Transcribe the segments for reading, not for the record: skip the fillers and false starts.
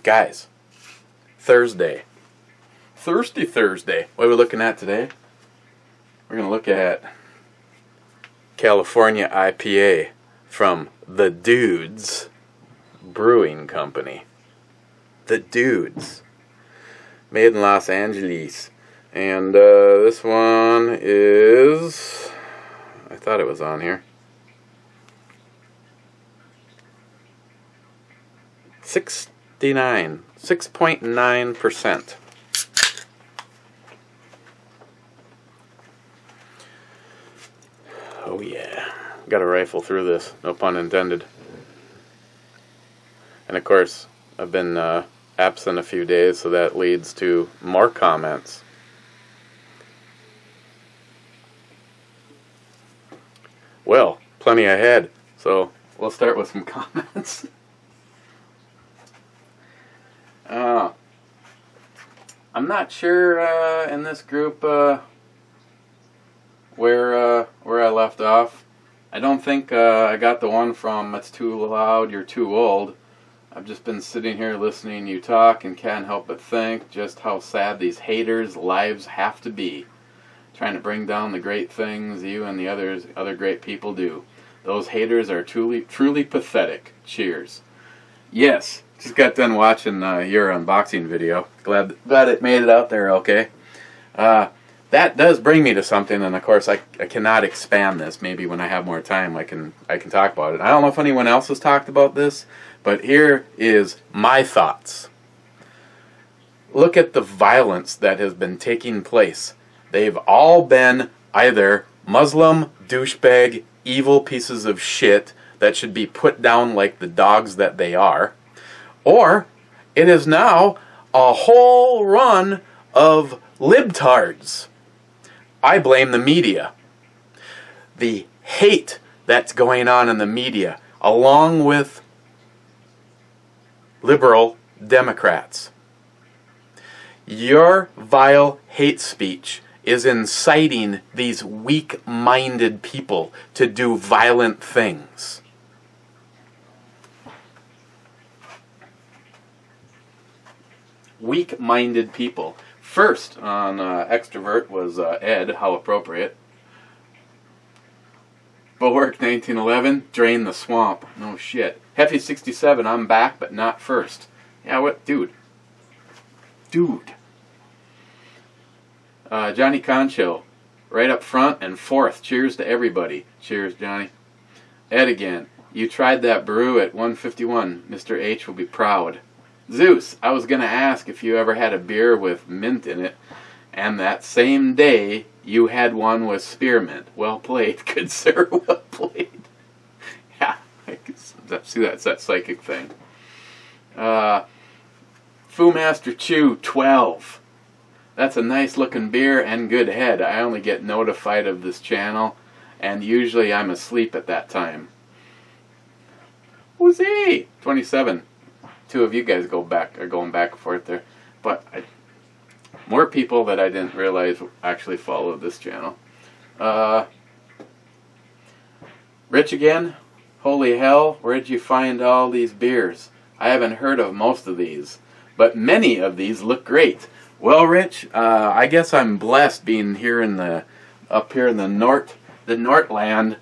Guys, Thursday. Thursday. What are we looking at today? We're going to look at California IPA from the Dudes Brewing Company. The Dudes. Made in Los Angeles. And this one is... I thought it was on here. 6.9%. Oh yeah, got to rifle through this, no pun intended. And of course, I've been absent a few days, so that leads to more comments. Well, plenty ahead, so we'll start with some comments. I'm not sure in this group where I left off. I don't think I got the one from "It's too loud, you're too old." I've just been sitting here listening to you talk and can't help but think just how sad these haters' lives have to be, trying to bring down the great things you and the other great people do. Those haters are truly pathetic. Cheers. Yes, just got done watching your unboxing video. Glad it made it out there okay. That does bring me to something, and of course I cannot expand this. Maybe when I have more time I can talk about it. I don't know if anyone else has talked about this, but here is my thoughts. Look at the violence that has been taking place. They've all been either Muslim, douchebag, evil pieces of shit that should be put down like the dogs that they are, or it is now a whole run of libtards. I blame the media. The hate that's going on in the media, along with liberal Democrats. Your vile hate speech is inciting these weak-minded people to do violent things. Weak-minded people. First on Extrovert was Ed, how appropriate. Bulwark 1911, Drain the Swamp. No shit. Heffy 67, I'm back but not first. Yeah, what? Dude. Johnny Concho, right up front and fourth. Cheers to everybody. Cheers, Johnny. Ed again. You tried that brew at 151. Mr. H will be proud. Zeus, I was going to ask if you ever had a beer with mint in it, and that same day you had one with spearmint. Well played, good sir, well played. Yeah, I can see that's that psychic thing. Fu Master Chew, 12. That's a nice looking beer and good head. I only get notified of this channel, and usually I'm asleep at that time. Who's he? 27. Two of you guys are going back and forth there, but more people that I didn't realize actually followed this channel. Rich again? Holy hell, where'd you find all these beers? I haven't heard of most of these, but many of these look great. Well, Rich, I guess I'm blessed being here up here in the Northland.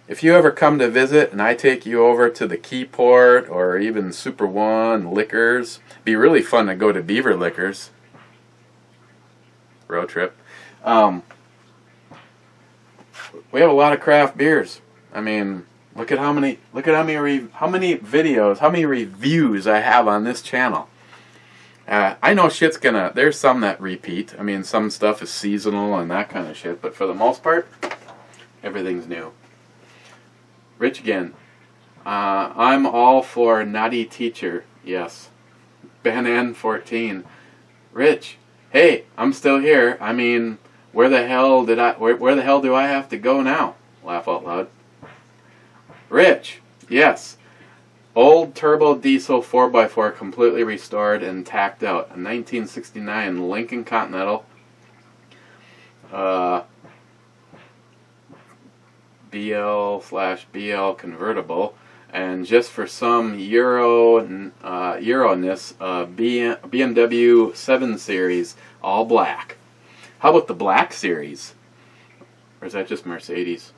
If you ever come to visit and I take you over to the Keyport or even Super One Liquors, it'd be really fun to go to Beaver Liquors. Road trip. We have a lot of craft beers. I mean, look at how many videos, how many reviews I have on this channel. I know shit's there's some that repeat. I mean, some stuff is seasonal and that kind of shit, but for the most part, everything's new. Rich again. I'm all for naughty teacher. Yes. Ben N14. Rich. Hey, I'm still here. I mean, where the hell do I have to go now? Laugh out loud. Rich. Yes. Old turbo diesel 4x4 completely restored and tacked out. A 1969 Lincoln Continental. BL/BL convertible, And just for some Euro-ness, BMW 7 Series, all black. How about the Black Series? Or is that just Mercedes?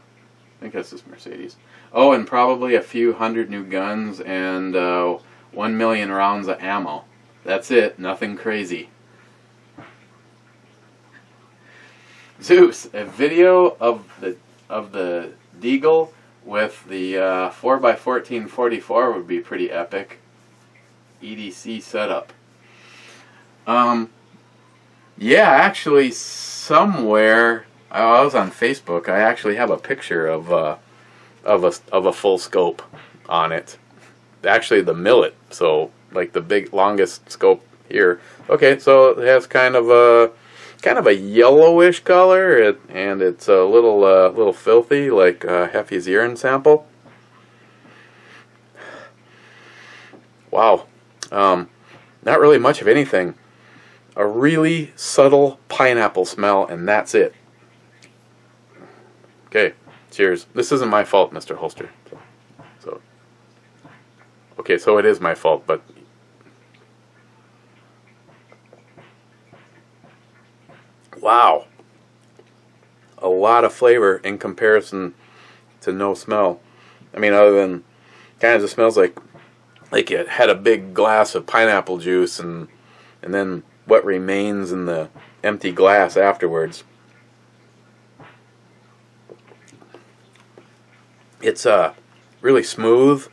I think that's just Mercedes. Oh, and probably a few hundred new guns and 1 million rounds of ammo. That's it. Nothing crazy. Zeus, a video of the Deagle with the 4x1444 would be pretty epic. EDC setup. Yeah, actually, somewhere I was on Facebook. I actually have a picture of a full scope on it. Actually, the millet. So, like the big longest scope here. Okay, so it has kind of a yellowish color, and it's a little filthy, like Heffy's urine sample. Wow, not really much of anything. A really subtle pineapple smell, and that's it. Okay, cheers. This isn't my fault, Mr. Holster. So, okay, so it is my fault, but. Wow, a lot of flavor in comparison to no smell. I mean, other than kind of just smells like it had a big glass of pineapple juice and then what remains in the empty glass afterwards. It's really smooth,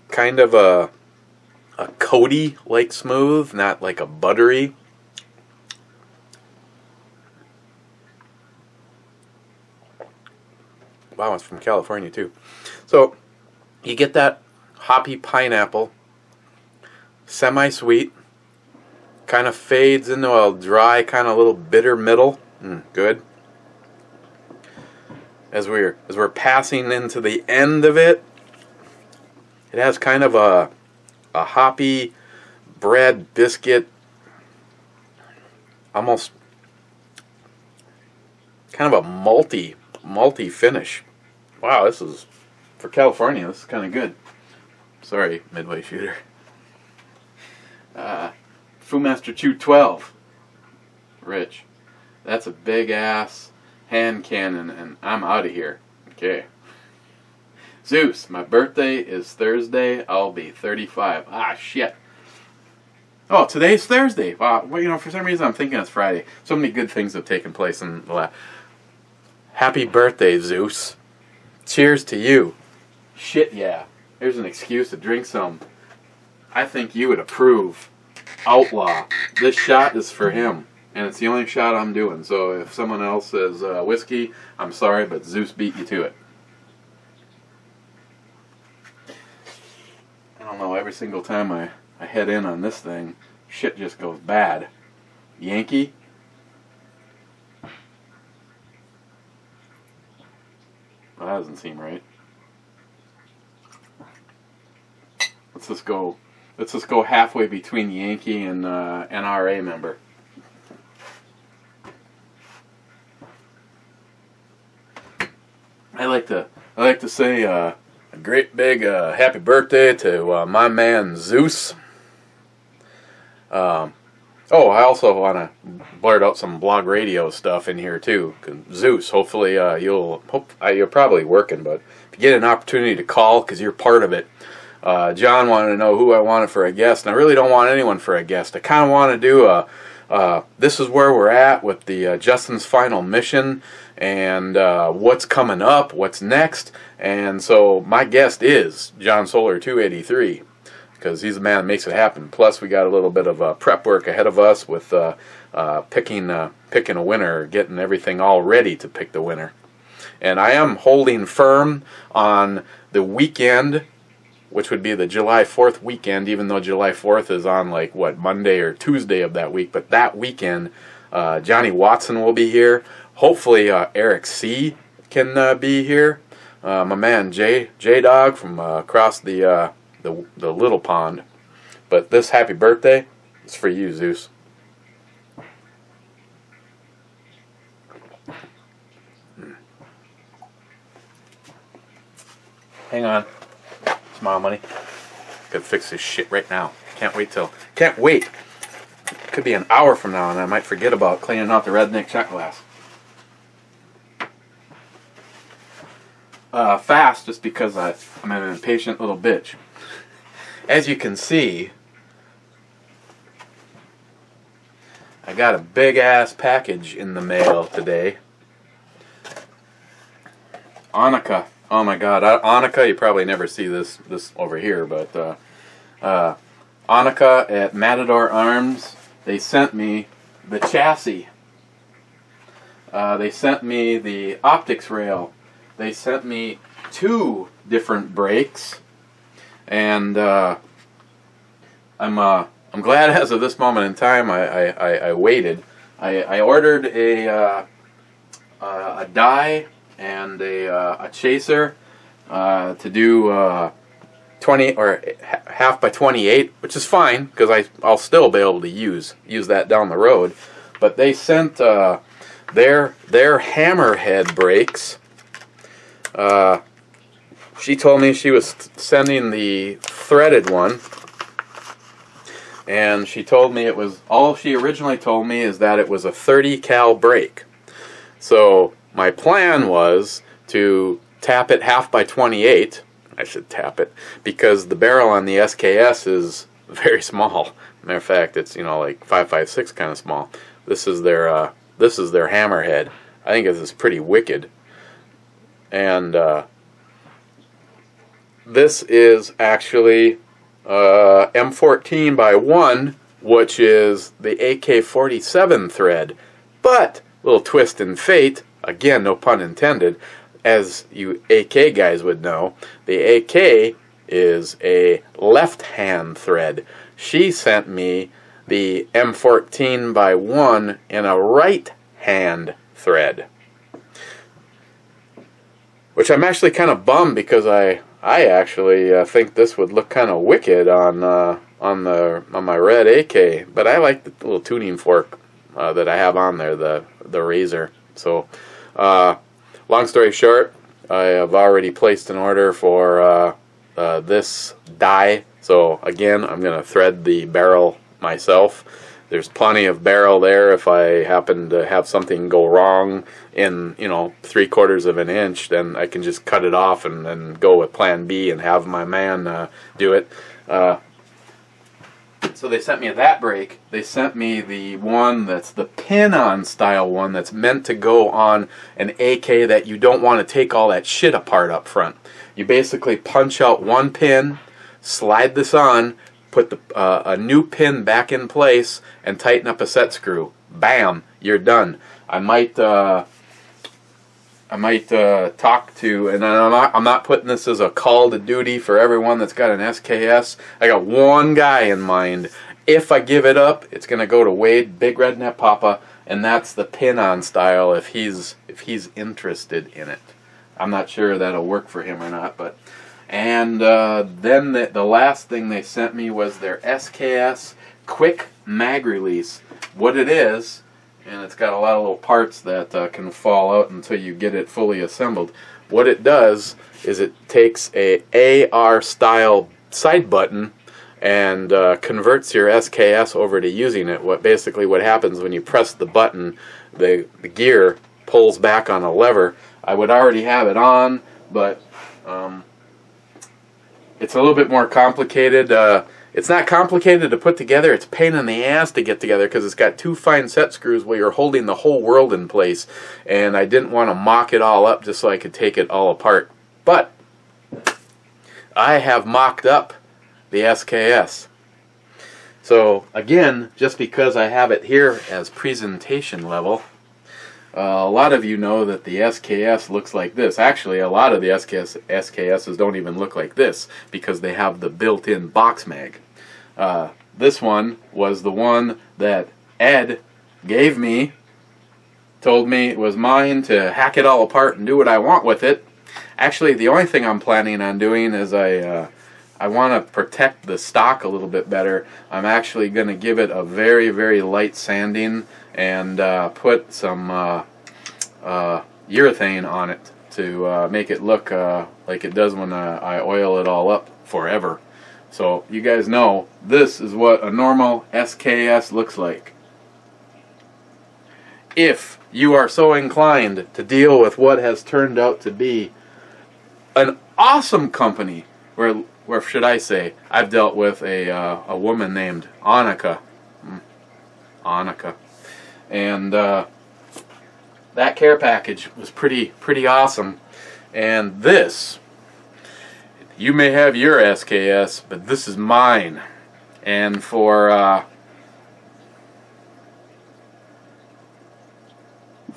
kind of a Cody-like smooth, not like a buttery. Wow, it's from California too. So you get that hoppy pineapple, semi-sweet, kind of fades into a dry, kind of little bitter middle. Good. As we're passing into the end of it, it has kind of a hoppy bread biscuit, almost kind of a malty finish. Wow, this is, for California, this is kind of good. Sorry, Midway Shooter. Foodmaster Chew 12. Rich. That's a big ass hand cannon, and I'm out of here. Okay. Zeus, my birthday is Thursday. I'll be 35. Ah, shit. Oh, today's Thursday. Wow, well, you know, for some reason I'm thinking it's Friday. So many good things have taken place in the last. Happy birthday, Zeus. Cheers to you. Shit, yeah. There's an excuse to drink some. I think you would approve. Outlaw. This shot is for him. And it's the only shot I'm doing. So if someone else says whiskey, I'm sorry, but Zeus beat you to it. I don't know, every single time I head in on this thing, shit just goes bad. Yankee? Well, that doesn't seem right. Let's just go halfway between Yankee and NRA member. I like to say a great big happy birthday to my man Zeus. Oh, I also want to blurt out some blog radio stuff in here too. Zeus, hopefully you're probably working, but if you get an opportunity to call because you're part of it. John wanted to know who I wanted for a guest, and I really don't want anyone for a guest. I kind of want to do this is where we're at with the Justin's Final Mission, and what's coming up, what's next, and so my guest is John Solar 283. Because he's the man that makes it happen. Plus, we got a little bit of prep work ahead of us with picking a winner, getting everything all ready to pick the winner. And I am holding firm on the weekend, which would be the July 4th weekend, even though July 4th is on, like, what, Monday or Tuesday of that week. But that weekend, Johnny Watson will be here. Hopefully, Eric C. can be here. My man, J-Dog from across the little pond. But this happy birthday is for you, Zeus. Hang on. Smile money. Could fix this shit right now. Can't wait. Could be an hour from now and I might forget about cleaning out the redneck shot glass. Fast just because I'm an impatient little bitch. As you can see, I got a big ass package in the mail today. Annika. Oh my god, Annika, you probably never see this over here, but Annika at Matador Arms, they sent me the chassis. They sent me the optics rail. They sent me 2 different brakes, and I'm glad as of this moment in time I waited. I ordered a die and a chaser to do 20 or half by 28, which is fine because I'll still be able to use that down the road. But they sent their hammerhead brakes. She told me she was sending the threaded one, and she told me all she originally told me is that it was a 30 cal brake. So my plan was to tap it half by 28. I should tap it because the barrel on the SKS is very small. Matter of fact, it's like 5.56 kind of small. This is their hammerhead. I think this is pretty wicked. And this is actually M14 by 1, which is the AK-47 thread. But, little twist in fate, again, no pun intended, as you AK guys would know, the AK is a left-hand thread. She sent me the M14 by 1 in a right-hand thread. Which I'm actually kind of bummed because I actually think this would look kind of wicked on my red AK, but I like the little tuning fork that I have on there, the razor. So, long story short, I have already placed an order for this die. So again, I'm going to thread the barrel myself. There's plenty of barrel there if I happen to have something go wrong in 3/4 of an inch, then I can just cut it off and then go with plan B and have my man do it. So they sent me that brake. They sent me the one that's the pin-on style one that's meant to go on an AK that you don't want to take all that shit apart up front. You basically punch out one pin, slide this on, put a new pin back in place, and tighten up a set screw. Bam, you're done. I might talk to, and I'm not putting this as a call to duty for everyone that's got an SKS. I got one guy in mind. If I give it up, it's gonna go to Wade, Big Redneck Papa, and that's the pin-on style. If he's interested in it, I'm not sure that'll work for him or not, but. And then the last thing they sent me was their SKS quick mag release. What it is, and it's got a lot of little parts that can fall out until you get it fully assembled. What it does is it takes a AR style side button and converts your SKS over to using it. What happens when you press the button, the gear pulls back on a lever. I would already have it on, but it's a little bit more complicated. It's not complicated to put together. It's a pain in the ass to get together because it's got 2 fine set screws where you're holding the whole world in place. And I didn't want to mock it all up just so I could take it all apart. But I have mocked up the SKS. So again, just because I have it here as presentation level, a lot of you know that the SKS looks like this. Actually, a lot of the SKSs don't even look like this because they have the built-in box mag. This one was the one that Ed gave me, told me it was mine to hack it all apart and do what I want with it. Actually, the only thing I'm planning on doing is I want to protect the stock a little bit better. I'm actually going to give it a very, very light sanding and put some urethane on it to make it look like it does when I oil it all up. forever. So you guys know this is what a normal SKS looks like. If you are so inclined to deal with what has turned out to be an awesome company, where should I say, I've dealt with a woman named Annika. Annika. And that care package was pretty awesome. And this, you may have your SKS, but this is mine. And for a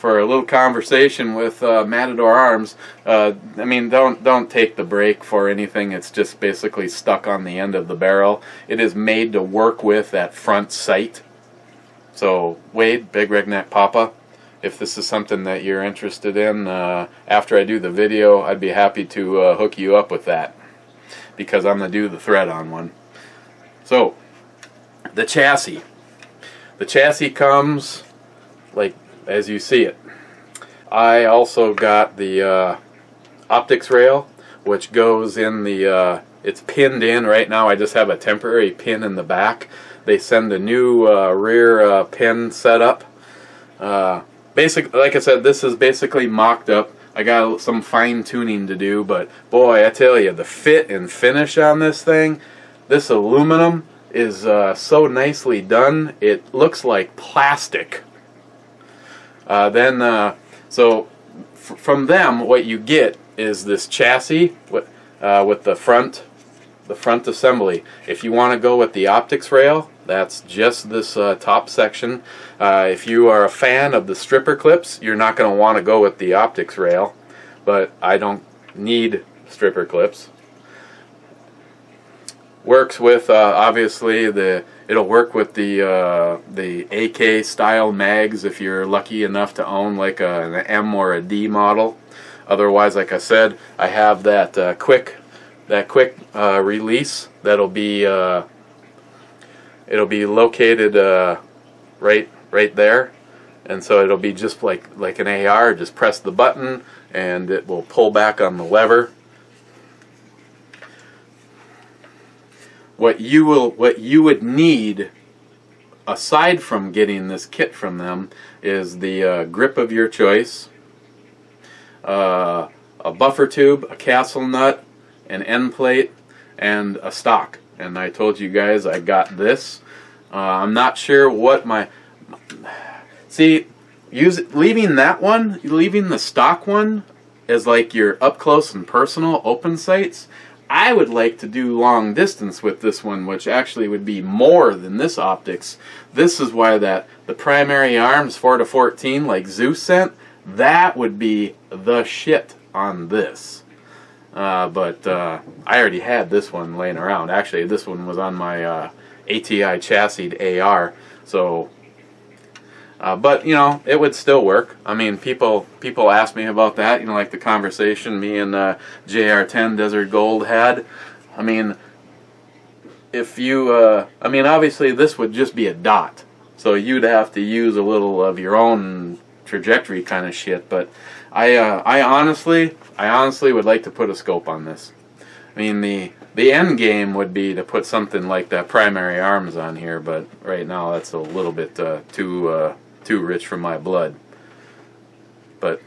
little conversation with Matador Arms, I mean, don't take the brake for anything. It's just basically stuck on the end of the barrel. It is made to work with that front sight. So Wade, Big Redneck Papa, if this is something that you're interested in, after I do the video, I'd be happy to hook you up with that, because I'm going to do the thread on one. So, the chassis. The chassis comes like as you see it. I also got the optics rail, which goes in the, it's pinned in right now. I just have a temporary pin in the back. They send a new rear pin setup. Basically, like I said, this is basically mocked up. I got some fine tuning to do, but boy, I tell you, the fit and finish on this thing, this aluminum is so nicely done. It looks like plastic. So from them, what you get is this chassis with the front assembly. If you want to go with the optics rail, that's just this top section. If you are a fan of the stripper clips, you're not going to want to go with the optics rail, but I don't need stripper clips. Works with obviously it'll work with the AK style mags if you're lucky enough to own like an M or a D model. Otherwise, like I said, I have that quick release that'll be it'll be located right there, and so it'll be just like an AR. Just press the button and it will pull back on the lever. What you would need, aside from getting this kit from them, is the grip of your choice, a buffer tube, a castle nut, an end plate, and a stock. And I told you guys I got this. I'm not sure what my... See, leaving the stock one as like your up close and personal open sights, I would like to do long distance with this one, which actually would be more than this optics. This is why the primary arms 4-14 like Zeus sent, that would be the shit on this. But I already had this one laying around. Actually, this one was on my ATI chassis AR. So, but you know, it would still work. I mean, people ask me about that. You know, like the conversation me and JR10 Desert Gold had. I mean, if you, I mean, obviously this would just be a dot, so you'd have to use a little of your own trajectory kind of shit. But I honestly would like to put a scope on this. I mean, the end game would be to put something like that primary arms on here, but right now that's a little bit too rich for my blood. But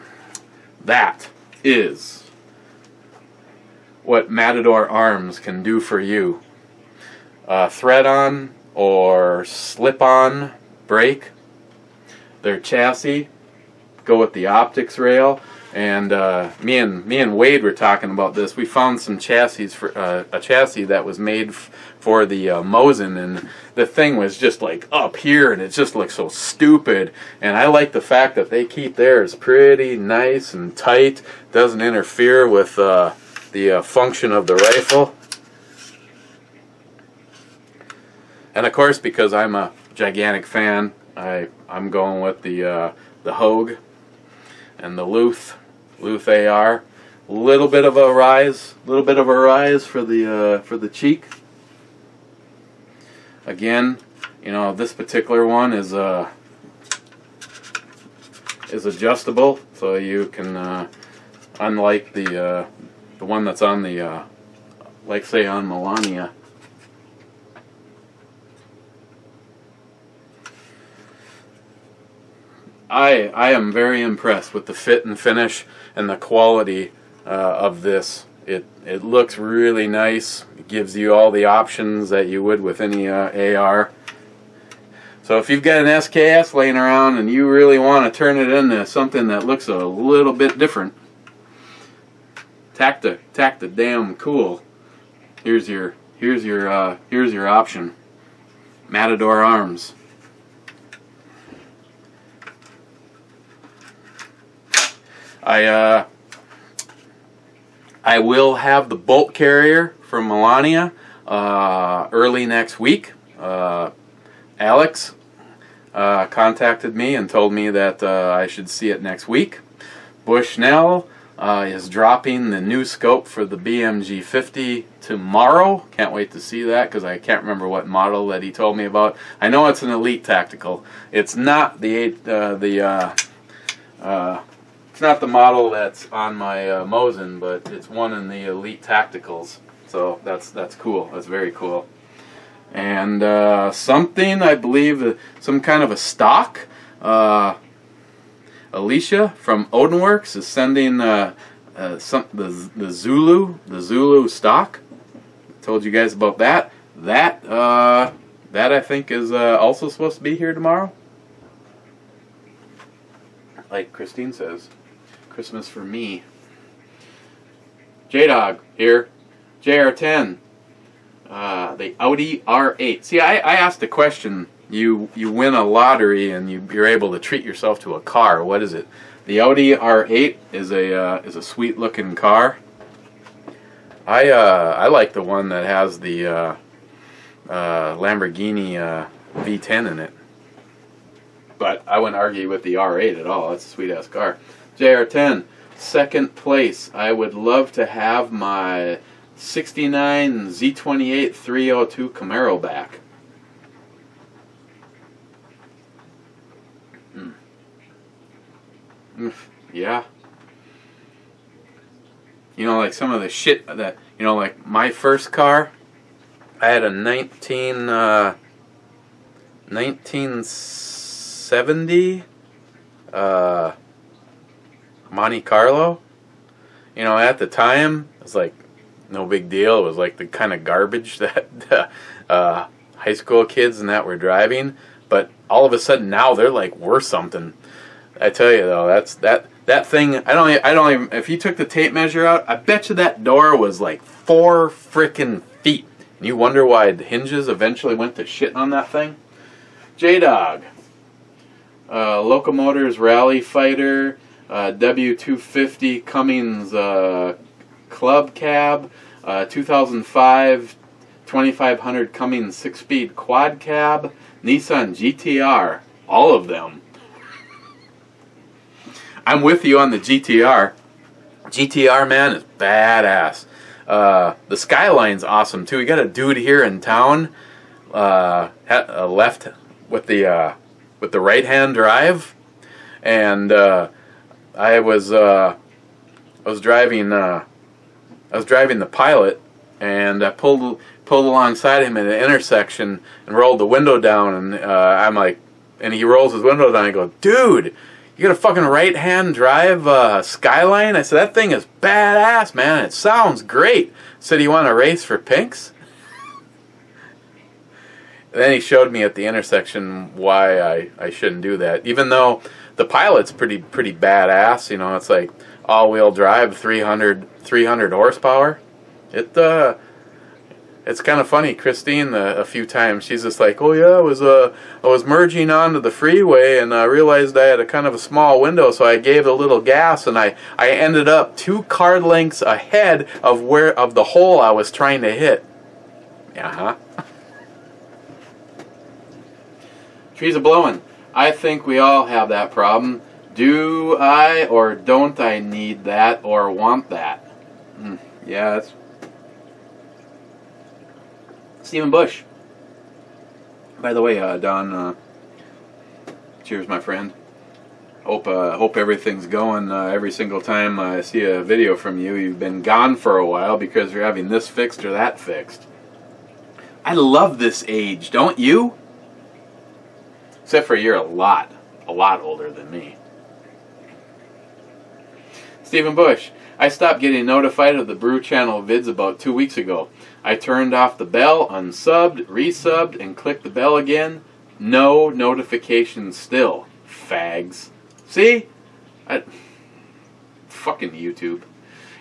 that is what Matador Arms can do for you. Thread-on or slip-on brake, their chassis, go with the optics rail. And me and Wade were talking about this. We found some chassis for a chassis that was made for the Mosin, and the thing was just like up here, and it just looks so stupid. And I like the fact that they keep theirs pretty nice and tight, doesn't interfere with the function of the rifle. And of course, because I'm a gigantic fan, I'm going with the Hogue and the Luth AR. Little bit of a rise for the cheek. Again, you know, this particular one is adjustable, so you can unlike the one that's on the like say on Melania. I am very impressed with the fit and finish and the quality of this. It looks really nice. It gives you all the options that you would with any AR. So if you've got an SKS laying around and you really want to turn it into something that looks a little bit different, tack the damn cool. Here's your option. Matador arms. I will have the bolt carrier from Melania early next week. Alex contacted me and told me that I should see it next week. Bushnell is dropping the new scope for the BMG 50 tomorrow. Can't wait to see that because I can't remember what model that he told me about. I know it's an Elite Tactical. It's not it's not the model that's on my Mosin, but it's one in the Elite Tacticals. So that's cool. That's very cool. And something, I believe, some kind of a stock. Alicia from Odinworks is sending the Zulu stock. Told you guys about that. That I think is also supposed to be here tomorrow. Like Christine says, Christmas for me. J-Dog here, JR10. The Audi R8. See, I asked a question. You win a lottery and you're able to treat yourself to a car. What is it? The Audi R8 is a sweet looking car. I like the one that has the Lamborghini V10 in it. But I wouldn't argue with the R8 at all. That's a sweet ass car. JR10, second place. I would love to have my 69 Z28 302 Camaro back. Yeah. You know, like some of the shit that, you know, like my first car, I had a 1970 Monte Carlo. You know, at the time, it was like no big deal. It was like the kind of garbage that high school kids and that were driving. But all of a sudden now they're like worth something. I tell you though, that thing. I don't even. If you took the tape measure out, I bet you that door was like 4 frickin' feet. And you wonder why the hinges eventually went to shit on that thing. J-Dog, Locomotors Rally Fighter, W250 Cummins Club Cab, 2005 2500 Cummins 6-speed Quad Cab, Nissan GTR, all of them. I'm with you on the GTR. GTR, man, is badass. The Skyline's awesome too. We got a dude here in town, left with the right-hand drive, and I was driving the Pilot, and I pulled alongside him at an intersection and rolled the window down, and I'm like, and he rolls his window down. I go, dude, you got a fucking right-hand drive Skyline? I said, that thing is badass, man. It sounds great. I said, you want to race for pinks? And then he showed me at the intersection why I shouldn't do that. Even though the Pilot's pretty badass, you know, it's like all-wheel drive, 300 horsepower. It's kind of funny. Christine, a few times, she's just like, oh yeah, I was merging onto the freeway and I realized I had a kind of a small window, so I gave a little gas and I ended up 2 car lengths ahead of the hole I was trying to hit. Uh-huh. Trees are blowing. I think we all have that problem. Do I or don't I need that or want that? Yeah, that's Stephen Bush. By the way, Don, cheers, my friend. Hope everything's going. Every single time I see a video from you, you've been gone for a while because you're having this fixed or that fixed. I love this age, don't you? Except for you're a lot older than me. Stephen Bush, I stopped getting notified of the Brew Channel vids about 2 weeks ago. I turned off the bell, unsubbed, resubbed, and clicked the bell again. No notifications still. Fags. See? Fucking YouTube.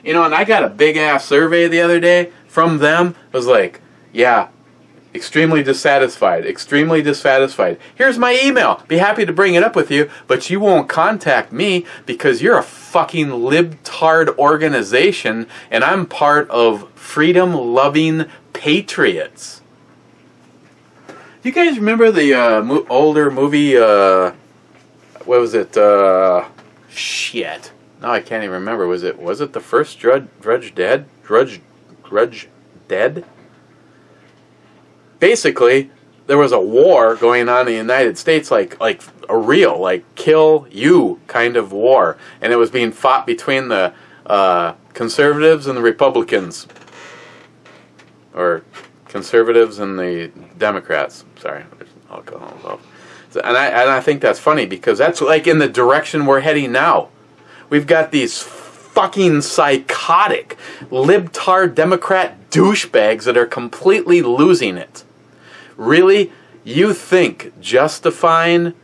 You know, and I got a big-ass survey the other day from them. It was like, yeah, extremely dissatisfied. Extremely dissatisfied. Here's my email. Be happy to bring it up with you, but you won't contact me because you're a fucking libtard organization, and I'm part of freedom-loving patriots. You guys remember the older movie, what was it? Shit. No, I can't even remember. Was it the first Drudge Dead? Drudge Dead? Basically, there was a war going on in the United States, like a real, like, kill you kind of war. And it was being fought between the conservatives and the Republicans. Or conservatives and the Democrats. Sorry, I'll go home. And I think that's funny because that's like in the direction we're heading now. We've got these fucking psychotic libtard Democrat douchebags that are completely losing it. Really? You think justifying,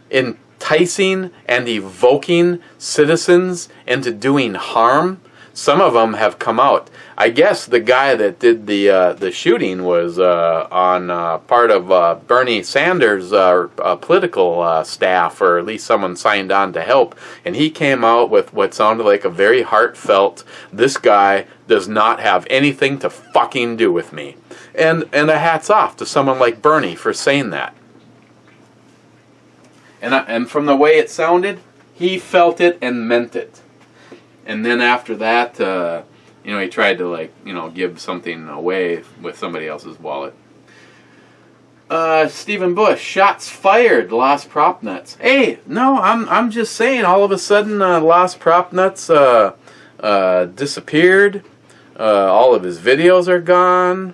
enticing, and evoking citizens into doing harm? Some of them have come out. I guess the guy that did the shooting was on part of Bernie Sanders' political staff, or at least someone signed on to help. And he came out with what sounded like a very heartfelt, this guy does not have anything to fucking do with me. And a hats off to someone like Bernie for saying that. And from the way it sounded, he felt it and meant it. And then after that, you know, he tried to, like, you know, give something away with somebody else's wallet. Stephen Bush, shots fired, lost prop nuts. Hey, no, I'm just saying, all of a sudden, lost prop nuts disappeared. All of his videos are gone.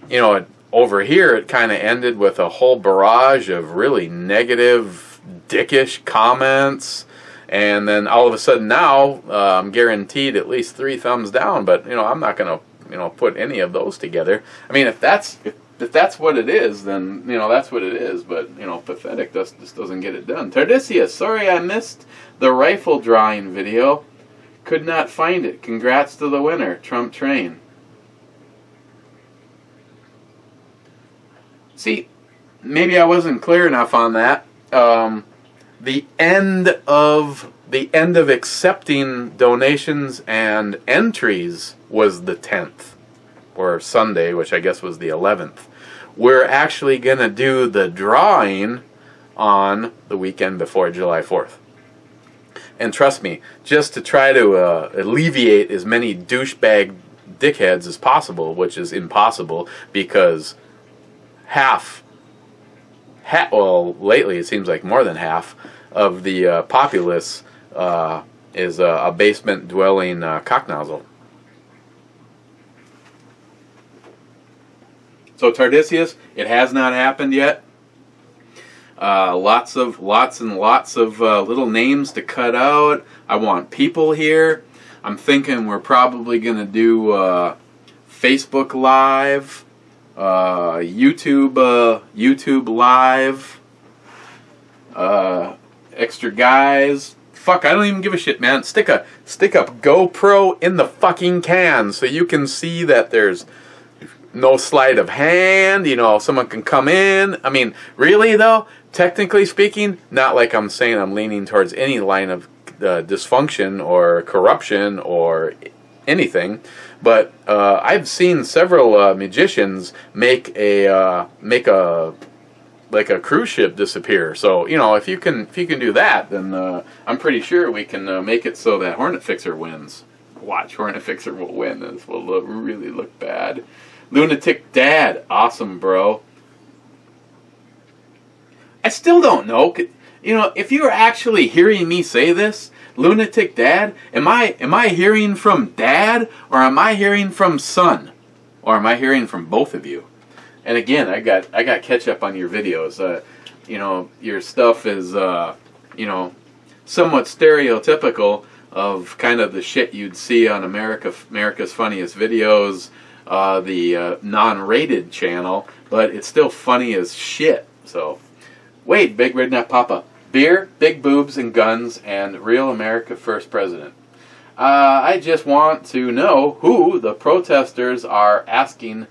You know, over here, it kind of ended with a whole barrage of really negative, dickish comments. And then all of a sudden now, I'm guaranteed at least 3 thumbs down. But, you know, I'm not going to, you know, put any of those together. I mean, if that's what it is, then, you know, that's what it is. But, you know, pathetic just doesn't get it done. Tardisius, sorry I missed the rifle drawing video. Could not find it. Congrats to the winner, Trump Train. See, maybe I wasn't clear enough on that. The end of accepting donations and entries was the 10th, or Sunday, which I guess was the 11th. We're actually going to do the drawing on the weekend before July 4th. And trust me, just to try to alleviate as many douchebag dickheads as possible, which is impossible because well, lately it seems like more than half of the populace is a basement-dwelling cocknozzle. So Tardisius, it has not happened yet. Lots and lots of little names to cut out. I want people here. I'm thinking we're probably going to do Facebook Live. YouTube Live, extra guys. Fuck, I don't even give a shit, man. Stick a GoPro in the fucking can so you can see that there's no sleight of hand. You know, someone can come in. I mean, really though, technically speaking, not like I'm saying I'm leaning towards any line of dysfunction or corruption or anything. But I've seen several magicians make a cruise ship disappear. So you know, if you can do that, then I'm pretty sure we can make it so that Hornet Fixer wins. Watch, Hornet Fixer will win. This will really look bad. Lunatic Dad, awesome, bro. I still don't know. You know, if you're actually hearing me say this, Lunatic Dad, am I hearing from Dad, or am I hearing from Son, or am I hearing from both of you? And again, I got catch up on your videos. You know, your stuff is you know, somewhat stereotypical of kind of the shit you'd see on America's Funniest Videos, the non-rated channel, but it's still funny as shit. So, Wade, Big Redneck Papa. Beer, big boobs, and guns, and real America First President. I just want to know who the protesters are asking,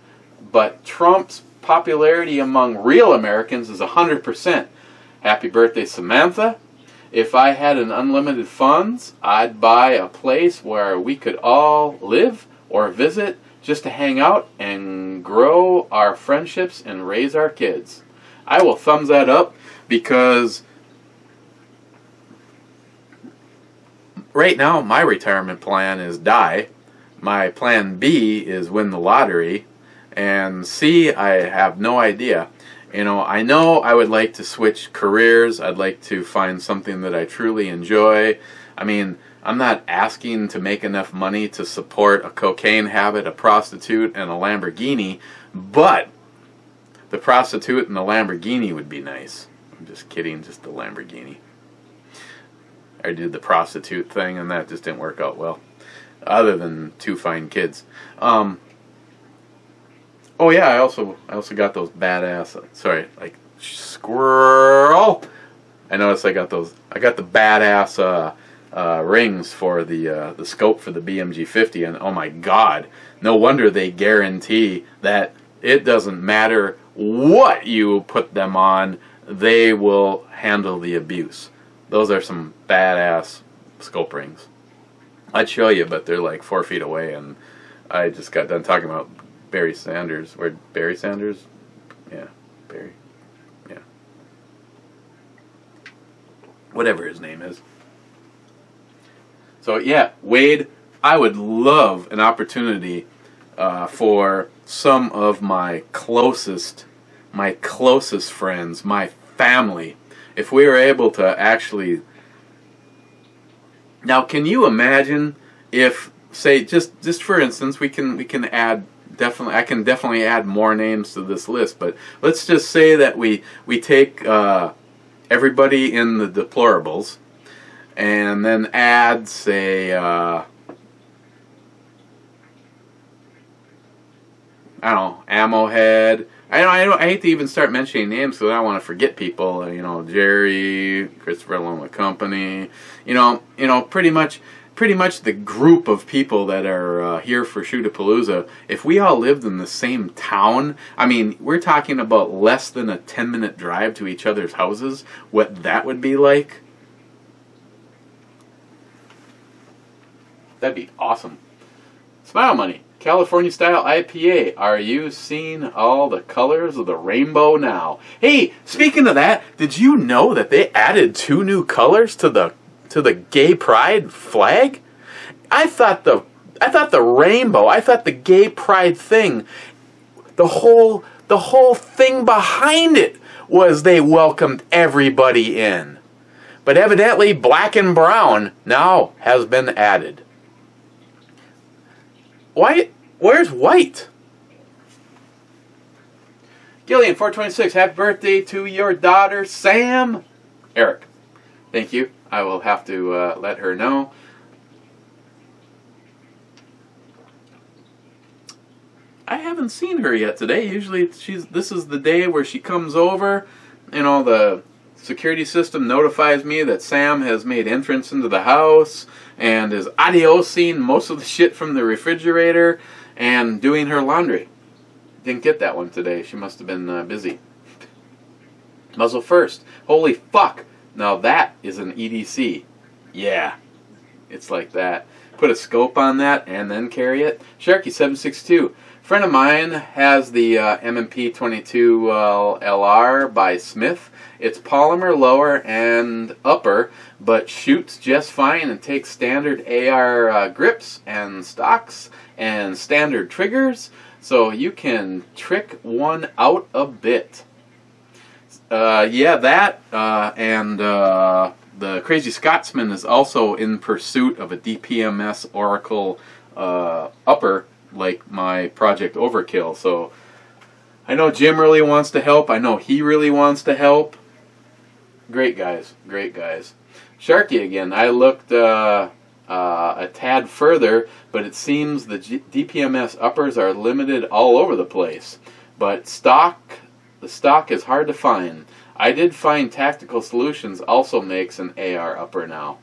but Trump's popularity among real Americans is 100%. Happy birthday, Samantha. If I had an unlimited funds, I'd buy a place where we could all live or visit just to hang out and grow our friendships and raise our kids. I will thumbs that up, because right now my retirement plan is die. My plan B is win the lottery. And C, I have no idea. You know I would like to switch careers. I'd like to find something that I truly enjoy. I mean, I'm not asking to make enough money to support a cocaine habit, a prostitute, and a Lamborghini, but the prostitute and the Lamborghini would be nice. I'm just kidding, just the Lamborghini. I did the prostitute thing, and that just didn't work out well, other than 2 fine kids. Oh yeah, I also got those badass. Sorry, like squirrel. I noticed I got the badass rings for the scope for the BMG 50, and oh my God, no wonder they guarantee that it doesn't matter what you put them on, they will handle the abuse. Those are some badass scope rings. I'd show you, but they're like 4 feet away, and I just got done talking about Barry Sanders. Where Barry Sanders? Yeah, Barry. Yeah. Whatever his name is. So yeah, Wade, I would love an opportunity for some of my closest friends, my family, if we were able to actually. Now, can you imagine if, say, just for instance, we can add definitely. I can definitely add more names to this list, but let's just say that we take everybody in the deplorables, and then add, say, I don't know, Ammo Head. I hate to even start mentioning names because I don't want to forget people. You know, Jerry, Christopher Alone with Company. You know, pretty much the group of people that are here for Shootapalooza. If we all lived in the same town, I mean, we're talking about less than a 10-minute drive to each other's houses. What that would be like? That'd be awesome. Smile Money. California style IPA. Are you seeing all the colors of the rainbow now? Hey, speaking of that, did you know that they added 2 new colors to the gay pride flag? I thought the rainbow, I thought the gay pride thing, the whole thing behind it was they welcomed everybody in. But evidently black and brown now has been added. White? Where's white? Gillian, 426, happy birthday to your daughter, Sam. Eric, thank you. I will have to let her know. I haven't seen her yet today. Usually this is the day where she comes over. You know, the security system notifies me that Sam has made entrance into the house and is adiosing most of the shit from the refrigerator and doing her laundry. Didn't get that one today. She must have been busy. Muzzle first. Holy fuck. Now that is an EDC. Yeah. It's like that. Put a scope on that and then carry it. Sharky762. Friend of mine has the M&P 22 LR by Smith. It's polymer lower and upper, but shoots just fine and takes standard AR grips and stocks and standard triggers, so you can trick one out a bit. Yeah, that and the Crazy Scotsman is also in pursuit of a DPMS Oracle upper, like my Project Overkill. So I know Jim really wants to help. I know he really wants to help. Great guys, great guys. Sharky again. I looked a tad further, but it seems the DPMS uppers are limited all over the place. But the stock is hard to find. I did find Tactical Solutions also makes an AR upper now.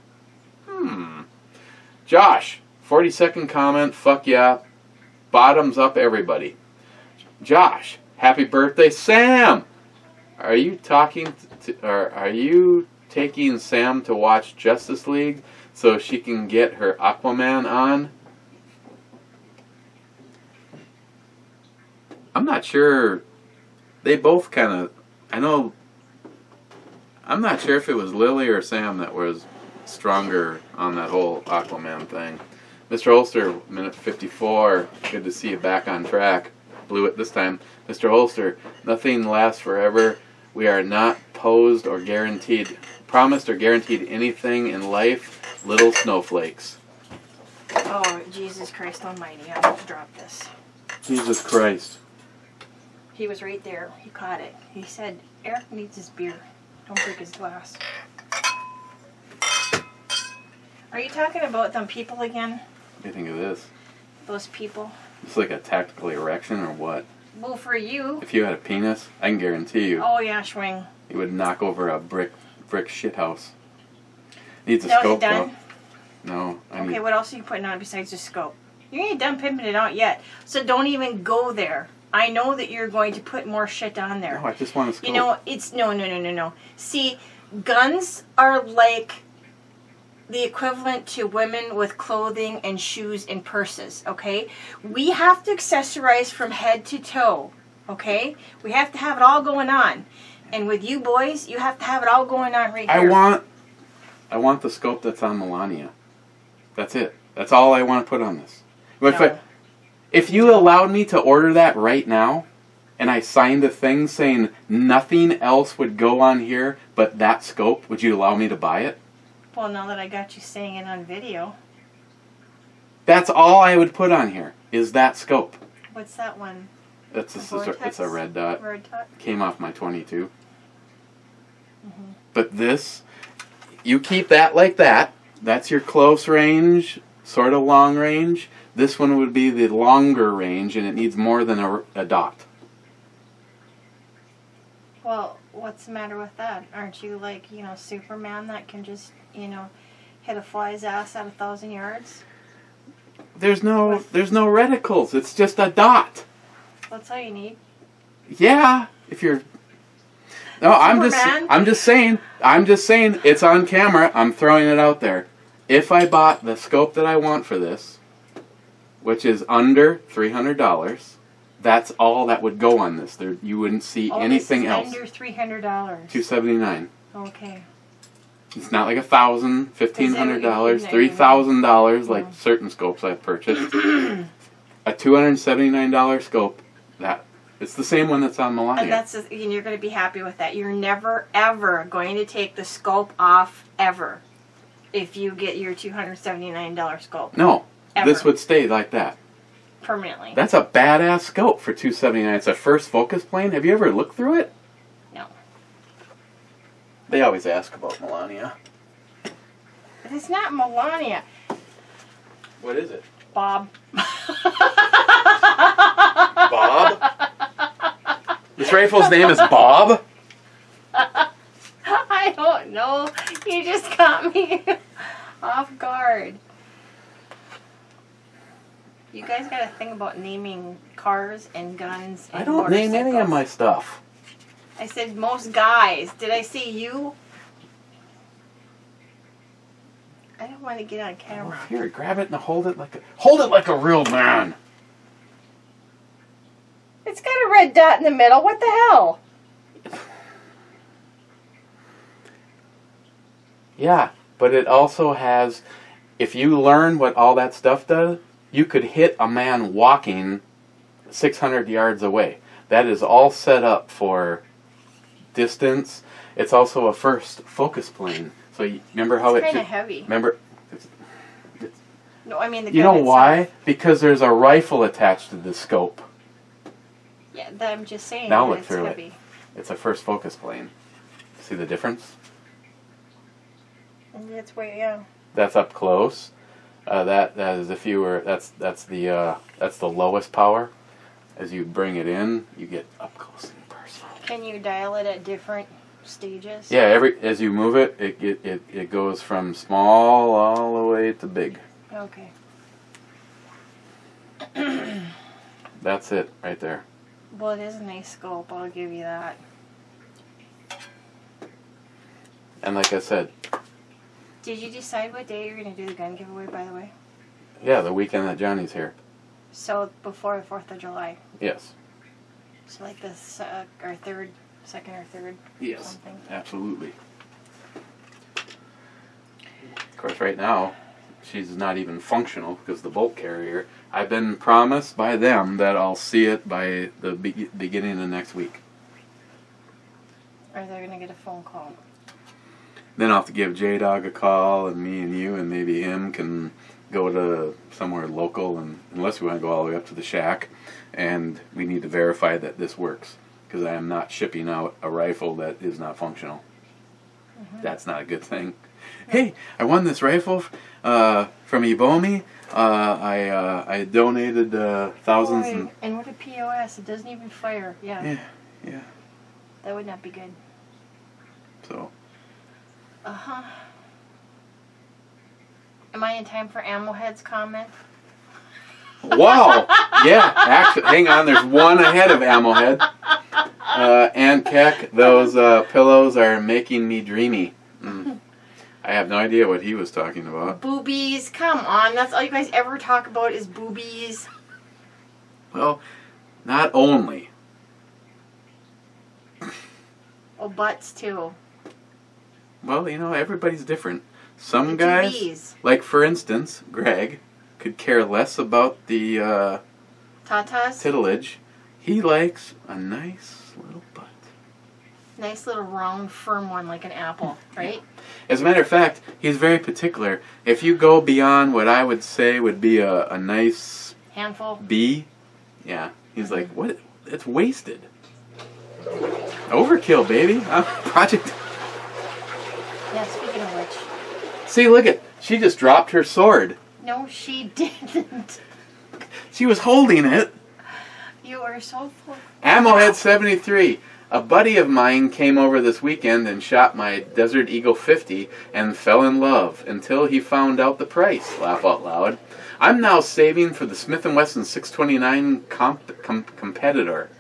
Josh, 40-second comment. Fuck yeah. Bottoms up, everybody. Josh, happy birthday, Sam. Are you talking or are you taking Sam to watch Justice League so she can get her Aquaman on? I'm not sure. They both kind of, I know, I'm not sure if it was Lily or Sam that was stronger on that whole Aquaman thing. Mr. Holster, minute 54, good to see you back on track. Blew it this time. Mr. Holster, nothing lasts forever. We are not promised or guaranteed anything in life. Little snowflakes. Oh, Jesus Christ almighty, I won't drop this. Jesus Christ. He was right there. He caught it. He said, Eric needs his beer. Don't break his glass. Are you talking about them people again? What do you think of this? Those people? It's like a tactical erection or what? Well, for you. If you had a penis, I can guarantee you. Oh, yeah, swing. You would knock over a brick shithouse. Needs a scope, done? Though. No. Okay, what else are you putting on besides the scope? You ain't done pimping it out yet, so don't even go there. I know that you're going to put more shit on there. No, I just want a scope. You know, it's... No. See, guns are like the equivalent to women with clothing and shoes and purses, okay? We have to accessorize from head to toe, okay? We have to have it all going on. And with you boys, you have to have it all going on right here. I want the scope that's on Melania. That's it. That's all I want to put on this. No. If you allowed me to order that right now, and I signed a thing saying nothing else would go on here but that scope, would you allow me to buy it? Well, now that I got you saying it on video. That's all I would put on here, is that scope. It's that one? It's a red dot. Red dot? Came off my 22. But this, you keep that like that. That's your close range, sort of long range. This one would be the longer range, and it needs more than a dot. Well, what's the matter with that? Aren't you like, Superman that can just, hit a fly's ass at 1,000 yards? There's no reticles. It's just a dot. That's all you need. Yeah, if you're. No, I'm just saying it's on camera. I'm throwing it out there. If I bought the scope that I want for this, which is under $300, that's all that would go on this. You wouldn't see anything else. Under $300. $279. Okay. It's not like $1,000, $1,500, $3,000 like certain scopes I've purchased. A $279 scope. It's the same one that's on Melania. And you're going to be happy with that. You're never ever going to take the scope off ever if you get your $279 scope. No, ever. This would stay like that. Permanently. That's a badass scope for $279. It's a first focus plane. Have you ever looked through it? No. They always ask about Melania. But it's not Melania. What is it? Bob. Bob? This rifle's name is Bob? I don't know. You just got me off guard. You guys got a thing about naming cars and guns and I don't name any of my stuff. I said most guys. Did I say you? I don't want to get on camera. Here, grab it and hold it like a real man. It's got a red dot in the middle. What the hell? Yeah, but it also has, if you learn what all that stuff does, you could hit a man walking 600 yards away. That is all set up for distance. It's also a first focus plane. So you remember how it's kind of heavy. Remember? No, I mean the gun You know itself. why? Because there's a rifle attached to the scope. Yeah, I'm just saying. Now look it's through heavy. it. It's a first focus plane. See the difference? That's way, yeah. That's up close. That is if you were that's the lowest power. As you bring it in, you get up close and personal. Can you dial it at different stages? Yeah, as you move it, it goes from small all the way to big. Okay. That's it right there. Well, it is a nice scope. I'll give you that. And like I said, Did you decide what day you're going to do the gun giveaway, by the way? yeah, the weekend that Johnny's here. So before the 4th of July. Yes. So like the second or third. Yes. Something. Absolutely. Of course, right now, she's not even functional because the bolt carrier. I've been promised by them that I'll see it by the beginning of next week. Or they're going to get a phone call. Then I'll have to give J-Dog a call, and me and you and maybe him can go to somewhere local, and unless we want to go all the way up to the shack, and we need to verify that this works, because I am not shipping out a rifle that is not functional. Mm-hmm. That's not a good thing. Hey, I won this rifle from ebomey. I donated thousands. Boy, and what a POS! It doesn't even fire. Yeah. Yeah. That would not be good. So. Uh-huh. Am I in time for Ammo Head's comment? Wow! Yeah, actually, hang on, there's one ahead of Ammo Head. And Keck, those pillows are making me dreamy. I have no idea what he was talking about. Boobies, come on. That's all you guys ever talk about is boobies. Well, not only. Oh, butts, too. Well, you know, everybody's different. Some guys, like for instance, Greg, could care less about the tatas, titillage. He likes a nice little butt. Nice little round, firm one like an apple, right? Yeah. As a matter of fact, he's very particular. If you go beyond what I would say would be a nice handful B, yeah, he's like, what? It's wasted. Overkill, baby. Project. Yeah, speaking of which. See, look at, she just dropped her sword. No, she didn't. She was holding it. You are so full. Ammohead 73. A buddy of mine came over this weekend and shot my Desert Eagle 50 and fell in love until he found out the price. Laugh out loud. I'm now saving for the Smith & Wesson 629 competitor.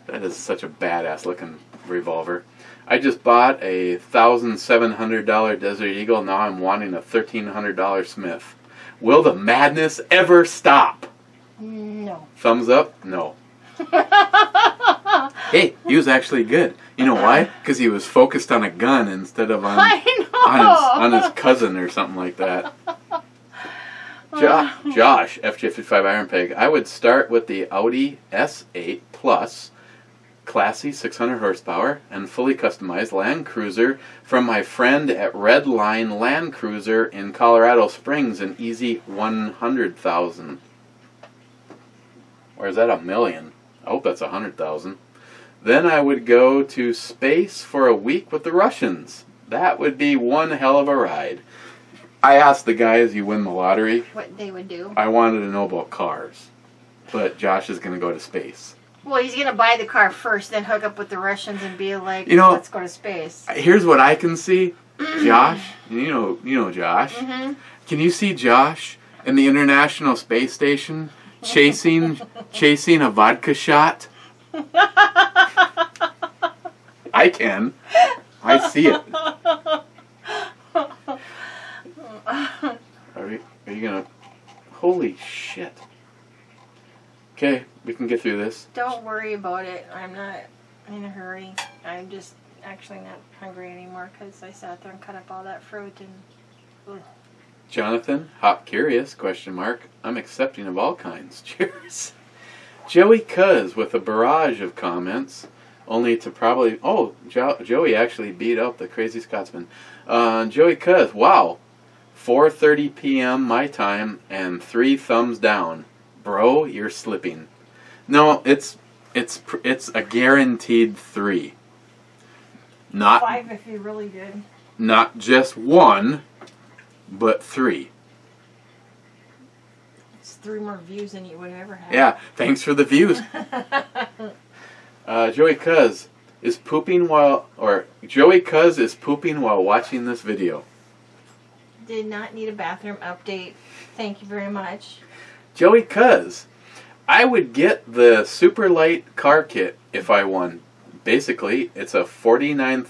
That is such a badass looking revolver. I just bought a $1,700 Desert Eagle. Now I'm wanting a $1,300 Smith. Will the madness ever stop? No. Thumbs up? No. Hey, he was actually good. You know why? Because he was focused on a gun instead of on his cousin or something like that. Josh, FJ55 Iron Peg. I would start with the Audi S8 Plus, classy 600 horsepower, and fully customized Land Cruiser from my friend at Red Line Land Cruiser in Colorado Springs, an easy 100,000. Or is that a million? I hope that's 100,000. Then I would go to space for a week with the Russians. That would be one hell of a ride. I asked the guys, you win the lottery, what they would do. I wanted to know about cars. But Josh is going to go to space. Well, he's going to buy the car first, then hook up with the Russians and be like, let's go to space. Here's what I can see. Josh, you know Josh. Mm-hmm. Can you see Josh in the International Space Station chasing a vodka shot? I can. I see it. Are you gonna? Holy shit. Okay, we can get through this. Don't worry about it. I'm not in a hurry. I'm just actually not hungry anymore because I sat there and cut up all that fruit and. Ugh. Jonathan, hop curious, question mark. I'm accepting of all kinds. Cheers. Joey Cuz with a barrage of comments. only to probably... Oh, Joey actually beat out the Crazy Scotsman. Joey Cuz, wow. 4:30 p.m. my time and 3 thumbs down. Bro, you're slipping. No, it's a guaranteed 3. Not 5 if you're really good. Not just 1, but 3. It's 3 more views than you would ever have. Yeah, thanks for the views. Joey Cuz is pooping while watching this video. Did not need a bathroom update. Thank you very much. Joey Cuz, I would get the super light car kit if I won. Basically, it's a $49,000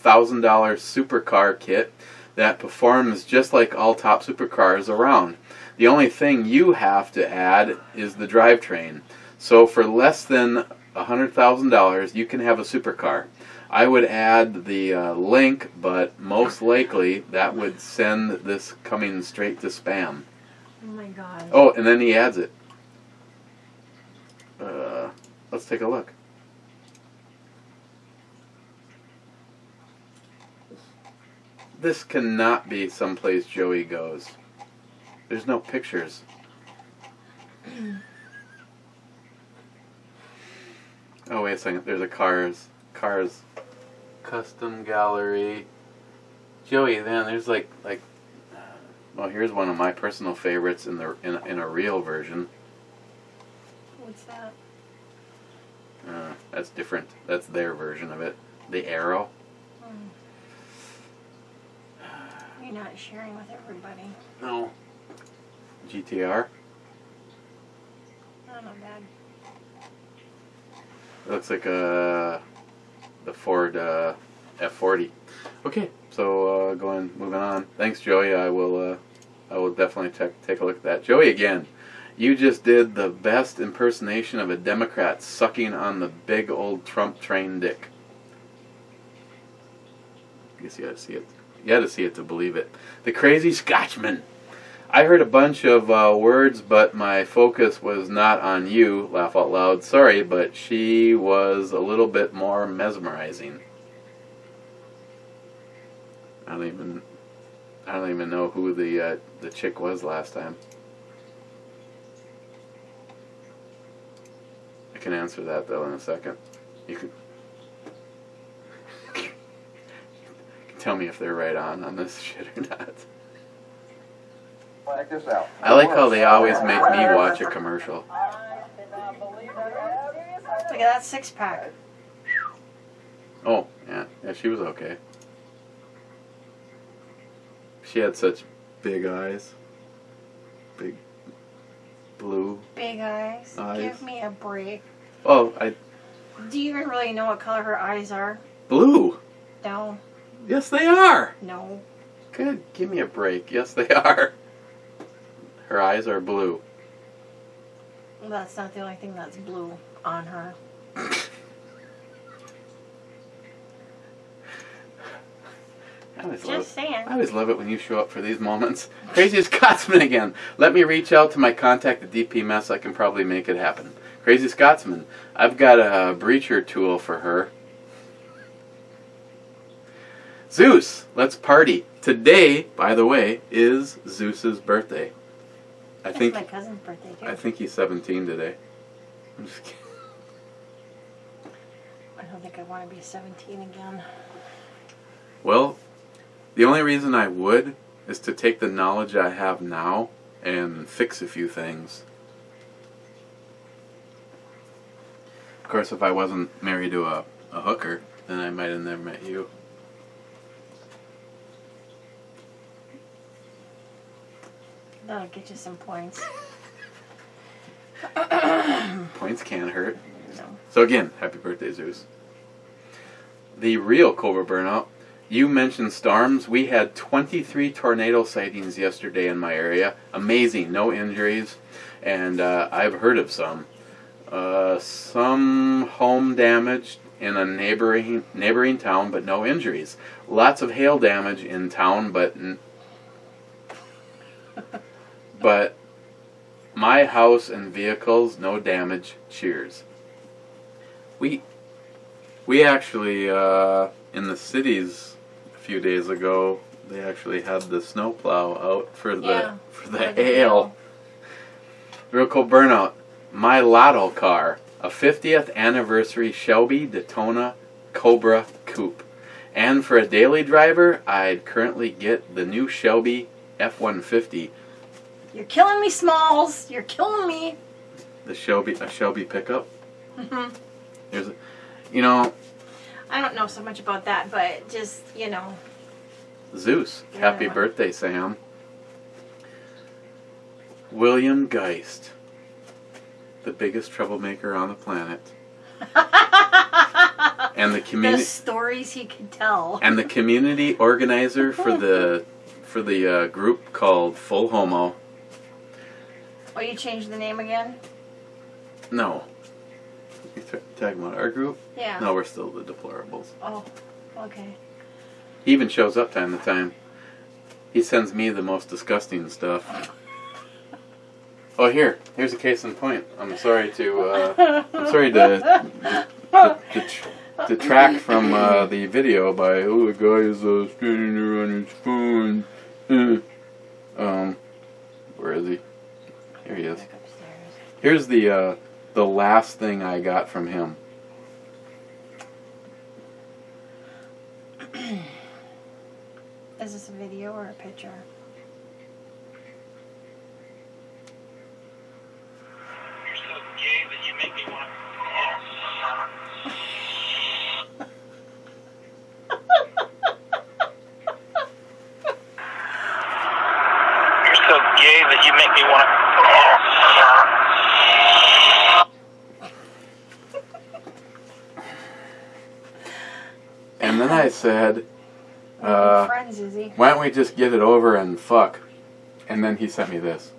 supercar kit that performs just like all top supercars around. The only thing you have to add is the drivetrain. So for less than $100,000, you can have a supercar. I would add the link, but most likely that would send this coming straight to spam. Oh my god. Oh, and then he adds it. Let's take a look. This cannot be someplace Joey goes. There's no pictures. Oh, wait a second. There's a cars custom gallery. Joey, man, there's like well, here's one of my personal favorites in a real version. What's that? That's different. That's their version of it. The arrow. You're not sharing with everybody. No. GTR. Oh, not bad. It looks like the Ford F40. Okay, so moving on. Thanks, Joey. I will definitely take a look at that. Joey, again, you just did the best impersonation of a Democrat sucking on the big old Trump train dick. I guess you gotta see it. You gotta see it to believe it. The Crazy Scotchman. I heard a bunch of words, but my focus was not on you, laugh out loud. Sorry, but she was a little bit more mesmerizing. I don't even know who the chick was last time. I can answer that though in a second. You can tell me if they're right on this shit or not. Check this out. I like how they always make me watch a commercial. Look at that 6-pack. Oh, yeah, she was okay. She had such big eyes. Big blue Big eyes. eyes. Give me a break. Oh, Do you even really know what color her eyes are? blue. No. Yes, they are. No. Good. Give me a break. Yes, they are. Her eyes are blue. Well, that's not the only thing that's blue on her. Just saying. I always love it when you show up for these moments. Crazy Scotsman again. Let me reach out to my contact at DPMS. I can probably make it happen. Crazy Scotsman. I've got a breacher tool for her. Zeus, let's party. Today, by the way, is Zeus's birthday. It's my cousin's birthday, too. I think he's 17 today. I'm just kidding. I don't think I want to be 17 again. Well, the only reason I would is to take the knowledge I have now and fix a few things. Of course, if I wasn't married to a hooker, then I might have never met you. That'll get you some points. Points can't hurt. No. So again, happy birthday, Zeus. The real Cobra Burnout. You mentioned storms. We had 23 tornado sightings yesterday in my area. Amazing, no injuries. And I've heard of some. Some home damage in a neighboring town, but no injuries. Lots of hail damage in town, but my house and vehicles, no damage. Cheers. We actually, in the cities a few days ago, they actually had the snowplow out for the hail. Real cool burnout. My lotto car, a 50th anniversary Shelby Daytona Cobra Coupe. And for a daily driver, I'd currently get the new Shelby F-150. You're killing me, Smalls. You're killing me. A Shelby pickup. Mm-hmm. There's, you know. I don't know so much about that, but just, you know. Zeus. Happy birthday, Sam. William Geist. The biggest troublemaker on the planet. And the community. The stories he could tell. And the community organizer for the group called Full Homo. Oh, you changed the name again? No. You talking about our group? Yeah. No, we're still the Deplorables. Oh, okay. He even shows up time to time. He sends me the most disgusting stuff. Oh, here's a case in point. I'm sorry to detract from the video by the guy is standing there on his phone. Where is he? Here he is. Here's the last thing I got from him. Is this a video or a picture? You're so gay that you make me want You're so gay that you make me want And then I said, friends, is he? why don't we just get it over and fuck? And then he sent me this.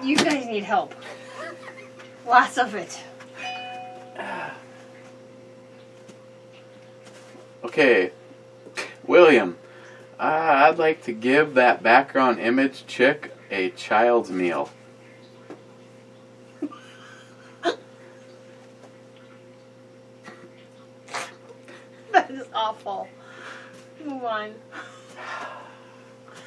You guys need help. Lots of it. Okay, William, I'd like to give that background image chick a child's meal. That is awful. Move on.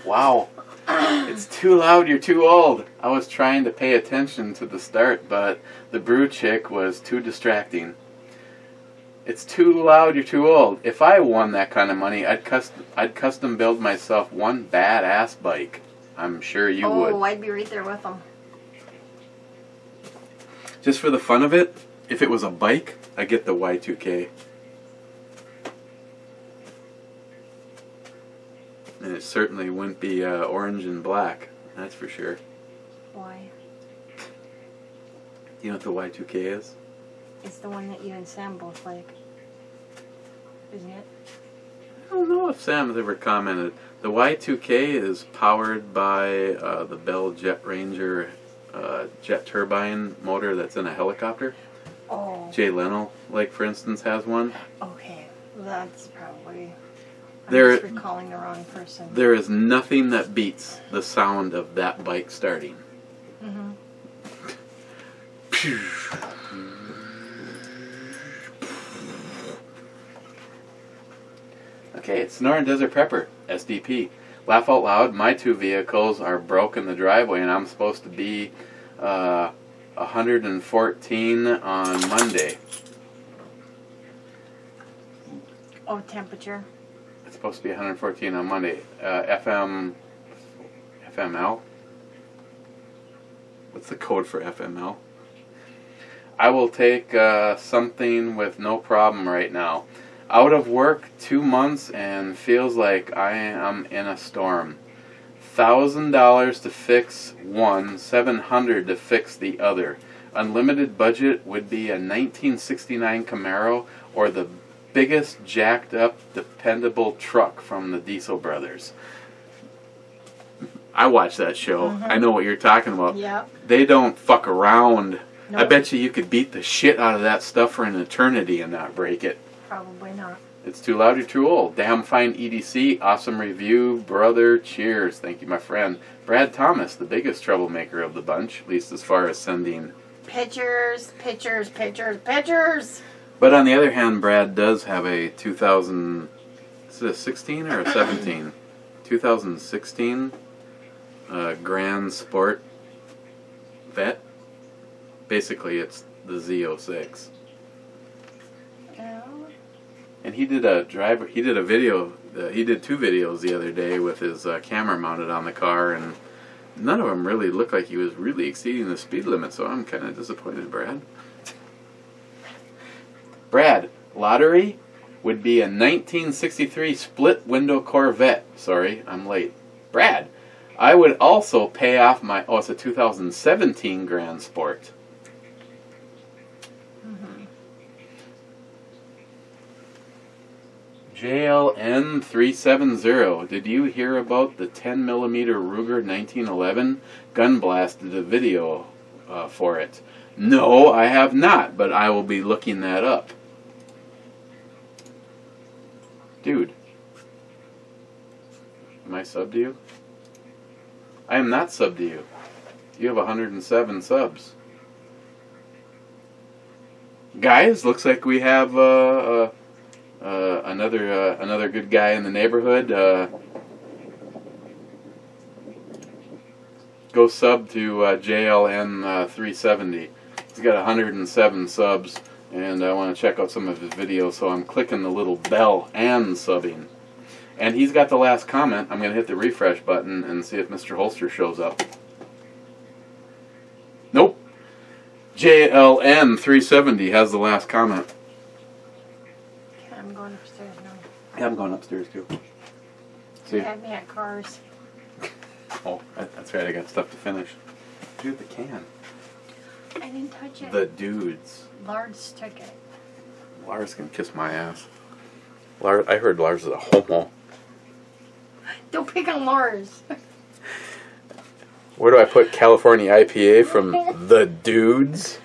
Wow. It's too loud, you're too old. I was trying to pay attention to the start, but the brew chick was too distracting. It's too loud, you're too old. If I won that kind of money, I'd custom build myself one badass bike. I'm sure you would. Oh, I'd be right there with them. Just for the fun of it, if it was a bike, I'd get the Y2K. And it certainly wouldn't be orange and black, that's for sure. Why? You know what the Y2K is? It's the one that you and Sam both like. Isn't it? I don't know if Sam has ever commented. The Y2K is powered by the Bell Jet Ranger jet turbine motor that's in a helicopter. Oh. Jay Leno, like, for instance, has one. Okay. That's probably... I'm There- just recalling the wrong person. There is nothing that beats the sound of that bike starting. Mm-hmm. Okay, Sonoran Desert Prepper, SDP. Laugh out loud, my two vehicles are broke in the driveway and I'm supposed to be 114 on Monday. Oh, temperature. It's supposed to be 114 on Monday. FML? What's the code for FML? I will take something with no problem right now. Out of work 2 months and feels like I am in a storm. $1,000 to fix one, $700 to fix the other. Unlimited budget would be a 1969 Camaro or the biggest jacked up dependable truck from the Diesel Brothers. I watched that show. Mm-hmm. I know what you're talking about. Yep. They don't fuck around. Nope. I bet you could beat the shit out of that stuff for an eternity and not break it. Probably not. It's too loud, you're too old. Damn fine EDC, awesome review, brother, cheers. Thank you, my friend. Brad Thomas, the biggest troublemaker of the bunch, at least as far as sending pictures, pictures, pictures, pictures. But on the other hand, Brad does have a 2016 or a 17? 2016 Grand Sport Vet. Basically, it's the Z06. And he did a video. He did 2 videos the other day with his camera mounted on the car, and none of them really looked like he was really exceeding the speed limit. So I'm kind of disappointed, Brad. Brad, lottery would be a 1963 split window Corvette. Sorry, I'm late. Brad, I would also pay off my. Oh, it's a 2017 Grand Sport. JLN 370. Did you hear about the 10mm Ruger 1911? Gun Blast did a video for it. No, I have not, but I will be looking that up. Dude. Am I sub to you? I am not sub to you. You have 107 subs. Guys, looks like we have another good guy in the neighborhood. Go sub to JLN 370. He's got 107 subs, and I want to check out some of his videos, so I'm clicking the little bell and subbing. And he's got the last comment. I'm going to hit the refresh button and see if Mr. Holster shows up. Nope. JLN 370 has the last comment. I'm going upstairs now. Yeah, I'm going upstairs too. See? You had me at cars. Oh, that's right. I got stuff to finish. Dude, the can. I didn't touch it. The dudes. Lars took it. Lars can kiss my ass. Lars, I heard Lars is a homo. Don't pick on Lars. Where do I put California IPA from the dudes?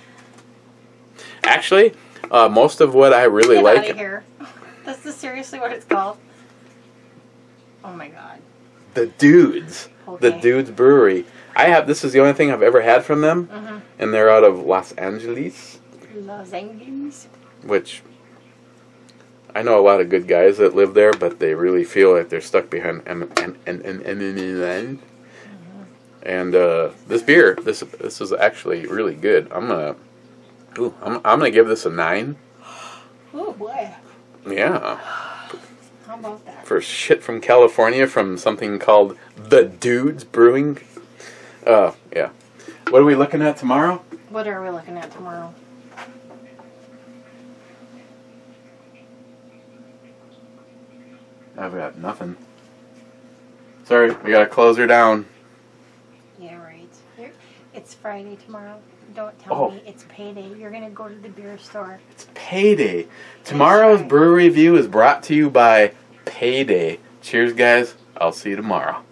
Actually, most of what I really Get like. out of here. This is seriously what it's called. Oh my god. The dudes. Okay. The Dudes Brewery. This is the only thing I've ever had from them, and they're out of Los Angeles. Los Angeles. Which, I know a lot of good guys that live there, but they really feel like they're stuck behind And this beer, this is actually really good. I'm gonna give this a 9. Oh boy. Yeah. How about that? For shit from California, from something called The Dudes Brewing. Yeah. What are we looking at tomorrow? What are we looking at tomorrow? I've got nothing. Sorry, we gotta close her down. Yeah, right. It's Friday tomorrow. Don't tell me it's payday. You're gonna go to the beer store. It's payday. Tomorrow's brew review is brought to you by Payday. Cheers, guys. I'll see you tomorrow.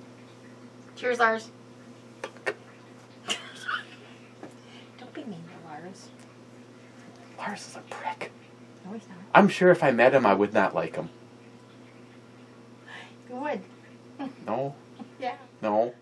Cheers, Lars. Don't be mean to Lars. Lars is a prick. No, he's not. I'm sure if I met him, I would not like him. You would. No. Yeah. No.